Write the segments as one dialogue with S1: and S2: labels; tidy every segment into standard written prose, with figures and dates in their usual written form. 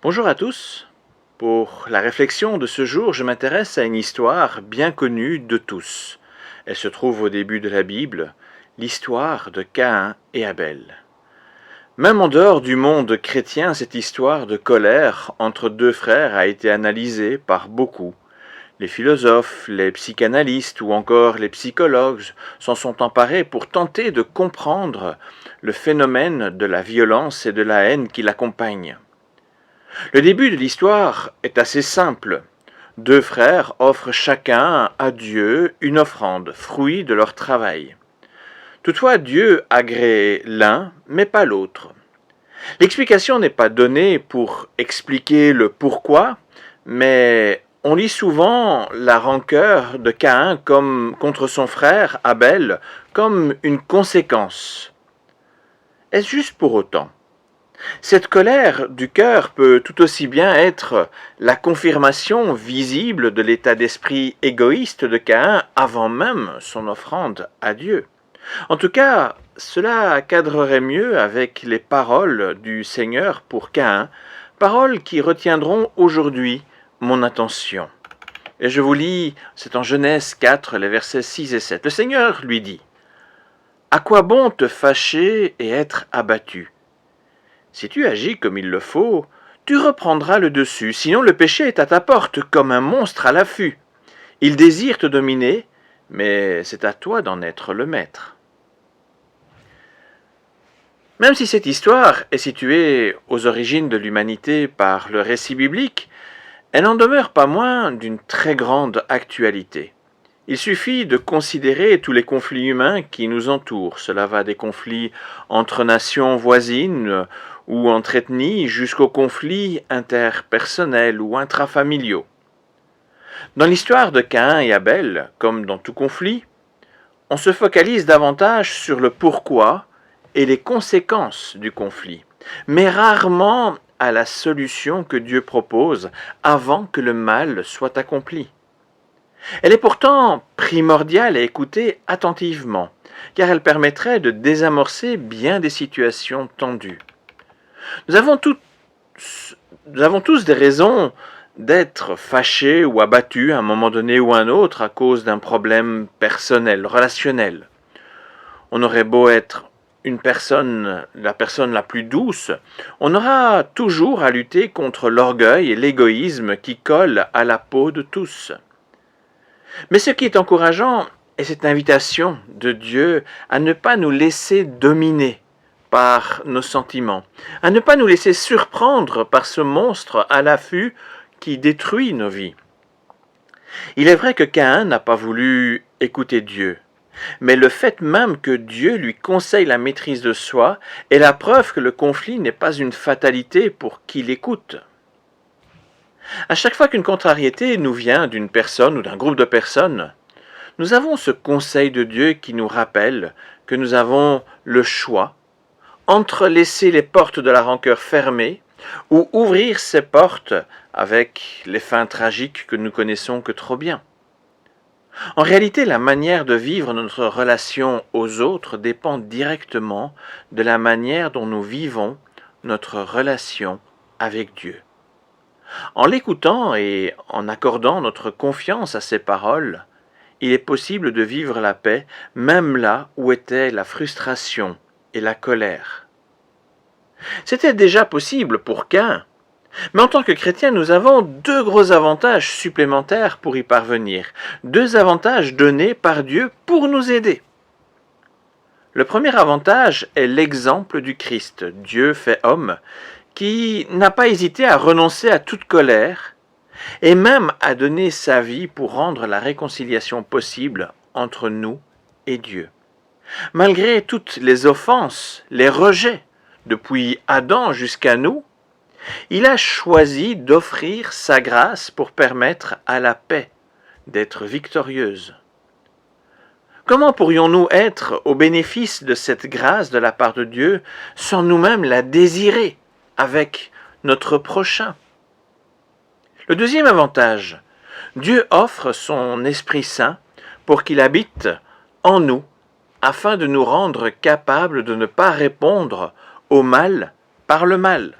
S1: Bonjour à tous. Pour la réflexion de ce jour, je m'intéresse à une histoire bien connue de tous. Elle se trouve au début de la Bible, l'histoire de Caïn et Abel. Même en dehors du monde chrétien, cette histoire de colère entre deux frères a été analysée par beaucoup. Les philosophes, les psychanalystes ou encore les psychologues s'en sont emparés pour tenter de comprendre le phénomène de la violence et de la haine qui l'accompagne. Le début de l'histoire est assez simple. Deux frères offrent chacun à Dieu une offrande, fruit de leur travail. Toutefois, Dieu agrée l'un, mais pas l'autre. L'explication n'est pas donnée pour expliquer le pourquoi, mais on lit souvent la rancœur de Caïn contre son frère Abel comme une conséquence. Est-ce juste pour autant ? Cette colère du cœur peut tout aussi bien être la confirmation visible de l'état d'esprit égoïste de Caïn avant même son offrande à Dieu. En tout cas, cela cadrerait mieux avec les paroles du Seigneur pour Caïn, paroles qui retiendront aujourd'hui mon attention. Et je vous lis, c'est en Genèse 4, les versets 6 et 7. Le Seigneur lui dit : « À quoi bon te fâcher et être abattu ? Si tu agis comme il le faut, tu reprendras le dessus, sinon le péché est à ta porte comme un monstre à l'affût. Il désire te dominer, mais c'est à toi d'en être le maître. » Même si cette histoire est située aux origines de l'humanité par le récit biblique, elle n'en demeure pas moins d'une très grande actualité. Il suffit de considérer tous les conflits humains qui nous entourent. Cela va des conflits entre nations voisines ou entre ethnies jusqu'aux conflits interpersonnels ou intrafamiliaux. Dans l'histoire de Caïn et Abel, comme dans tout conflit, on se focalise davantage sur le pourquoi et les conséquences du conflit, mais rarement à la solution que Dieu propose avant que le mal soit accompli. Elle est pourtant primordiale à écouter attentivement, car elle permettrait de désamorcer bien des situations tendues. Nous avons tous des raisons d'être fâchés ou abattus à un moment donné ou un autre à cause d'un problème personnel, relationnel. On aurait beau être la personne la plus douce, on aura toujours à lutter contre l'orgueil et l'égoïsme qui collent à la peau de tous. Mais ce qui est encourageant est cette invitation de Dieu à ne pas nous laisser dominer par nos sentiments, à ne pas nous laisser surprendre par ce monstre à l'affût qui détruit nos vies. Il est vrai que Caïn n'a pas voulu écouter Dieu, mais le fait même que Dieu lui conseille la maîtrise de soi est la preuve que le conflit n'est pas une fatalité pour qui l'écoute. À chaque fois qu'une contrariété nous vient d'une personne ou d'un groupe de personnes, nous avons ce conseil de Dieu qui nous rappelle que nous avons le choix entre laisser les portes de la rancœur fermées ou ouvrir ces portes avec les fins tragiques que nous connaissons que trop bien. En réalité, la manière de vivre notre relation aux autres dépend directement de la manière dont nous vivons notre relation avec Dieu. En l'écoutant et en accordant notre confiance à ses paroles, il est possible de vivre la paix même là où était la frustration et la colère. C'était déjà possible pour Caïn, mais en tant que chrétiens, nous avons deux gros avantages supplémentaires pour y parvenir, deux avantages donnés par Dieu pour nous aider. Le premier avantage est l'exemple du Christ, Dieu fait homme, qui n'a pas hésité à renoncer à toute colère et même à donner sa vie pour rendre la réconciliation possible entre nous et Dieu. Malgré toutes les offenses, les rejets, depuis Adam jusqu'à nous, il a choisi d'offrir sa grâce pour permettre à la paix d'être victorieuse. Comment pourrions-nous être au bénéfice de cette grâce de la part de Dieu sans nous-mêmes la désirer avec notre prochain? Le deuxième avantage, Dieu offre son Esprit Saint pour qu'il habite en nous afin de nous rendre capables de ne pas répondre au mal par le mal.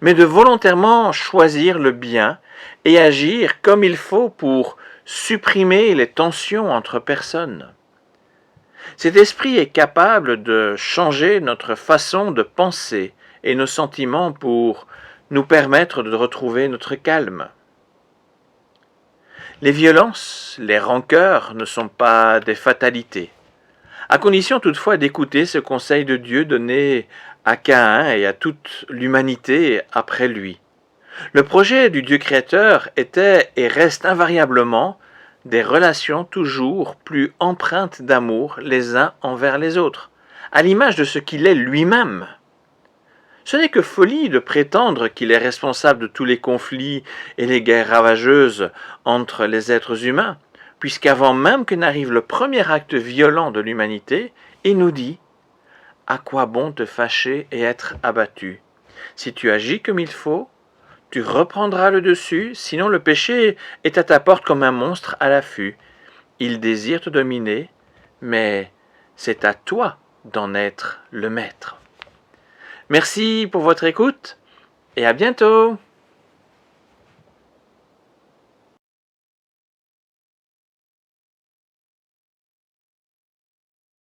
S1: mais de volontairement choisir le bien et agir comme il faut pour supprimer les tensions entre personnes. Cet esprit est capable de changer notre façon de penser et nos sentiments pour nous permettre de retrouver notre calme. Les violences, les rancœurs ne sont pas des fatalités, à condition toutefois d'écouter ce conseil de Dieu donné à Caïn et à toute l'humanité après lui. Le projet du Dieu créateur était et reste invariablement des relations toujours plus empreintes d'amour les uns envers les autres, à l'image de ce qu'il est lui-même. Ce n'est que folie de prétendre qu'il est responsable de tous les conflits et les guerres ravageuses entre les êtres humains, puisqu'avant même que n'arrive le premier acte violent de l'humanité, il nous dit « À quoi bon te fâcher et être abattu? Si tu agis comme il faut, tu reprendras le dessus, sinon le péché est à ta porte comme un monstre à l'affût. Il désire te dominer, mais c'est à toi d'en être le maître. » Merci pour votre écoute et à bientôt.